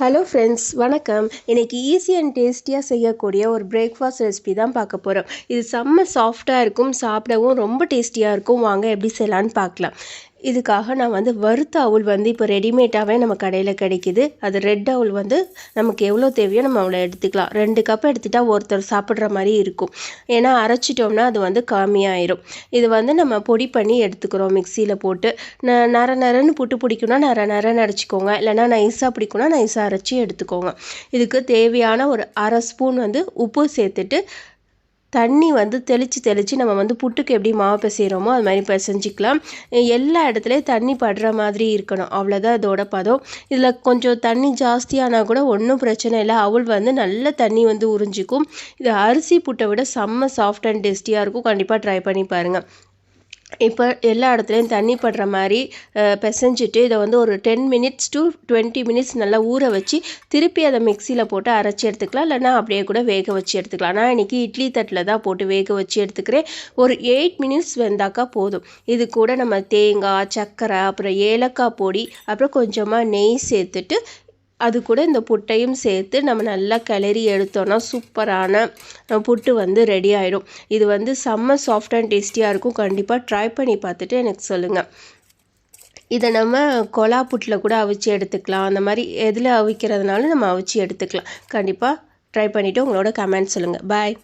Hello friends, வணக்கம். இன்றைக்கி easy and டேஸ்டியாக செய்யக்கூடிய ஒரு பிரேக்ஃபாஸ்ட் ரெசிபி தான் பார்க்க போகிறோம். இது செம்ம சாஃப்டாக இருக்கும், சாப்பிடவும் ரொம்ப டேஸ்டியாக இருக்கும். வாங்க எப்படி செய்யலான்னு பார்க்கலாம். இதுக்காக நான் வறுத்த அவுல் இப்போ ரெடிமேடாகவே நம்ம கடையில் கிடைக்கிது. அது ரெட் அவுல் நமக்கு எவ்வளோ தேவையோ நம்ம அவ்வளோ எடுத்துக்கலாம். 2 கப் எடுத்துகிட்டா ஒருத்தர் சாப்பிட்ற மாதிரி இருக்கும். ஏன்னா அரைச்சிட்டோம்னா அது கம்மியாயிரும். இது நம்ம பொடி பண்ணி எடுத்துக்கிறோம் மிக்சியில் போட்டு. நர நரன்னு புட்டு பிடிக்குன்னா நரன்னு அரைச்சிக்கோங்க. இல்லைனா நைஸாக பிடிக்குன்னா நைஸாக அரைச்சி எடுத்துக்கோங்க. இதுக்கு தேவையான ஒரு அரை ஸ்பூன் உப்பு சேர்த்துட்டு தண்ணி தெளித்து நம்ம புட்டுக்கு எப்படி மாவு பிசைகிறோமோ அது மாதிரி பிசைஞ்சிக்கலாம். எல்லா இடத்துலையும் தண்ணி படுற மாதிரி இருக்கணும், அவ்வளோதான் இதோட பதம். இதில் கொஞ்சம் தண்ணி ஜாஸ்தியானால் கூட ஒன்றும் பிரச்சனை இல்லை. அவுல் நல்ல தண்ணி உறிஞ்சிக்கும். இது அரிசி புட்டை விட செம்ம சாஃப்ட் அண்ட் டேஸ்டியாக இருக்கும். கண்டிப்பாக ட்ரை பண்ணி பாருங்கள். இப்போ எல்லா இடத்துலையும் தண்ணி படுற மாதிரி பிசைஞ்சிட்டு இதை ஒரு 10 மினிட்ஸ் to 20 மினிட்ஸ் நல்லா ஊற வச்சு திருப்பி அதை மிக்சியில் போட்டு அரைச்சி எடுத்துக்கலாம். இல்லைனா அப்படியே கூட வேக வச்சு எடுத்துக்கலாம். நான் இன்றைக்கி இட்லி தட்டில் தான் போட்டு வேக வச்சு எடுத்துக்கிறேன். ஒரு 8 மினிட்ஸ் வெந்தாக்கா போதும். இது கூட நம்ம தேங்காய், சர்க்கரை, அப்புறம் ஏலக்காய் பொடி, அப்புறம் கொஞ்சமாக நெய் சேர்த்துட்டு அது கூட இந்த புட்டையும் சேர்த்து நம்ம நல்லா கிளறி எடுத்தோன்னா சூப்பரான புட்டு ரெடி ஆகிடும். இது செம்ம சாஃப்ட் அண்ட் டேஸ்டியாக இருக்கும். கண்டிப்பாக ட்ரை பண்ணி பார்த்துட்டு எனக்கு சொல்லுங்கள். இதை நம்ம கொலா புட்டில் கூட அவிச்சு எடுத்துக்கலாம். அந்த மாதிரி எதில் அவிக்கிறதுனாலும் நம்ம அவிச்சு எடுத்துக்கலாம். கண்டிப்பாக ட்ரை பண்ணிவிட்டு உங்களோட கமெண்ட் சொல்லுங்கள். பாய்.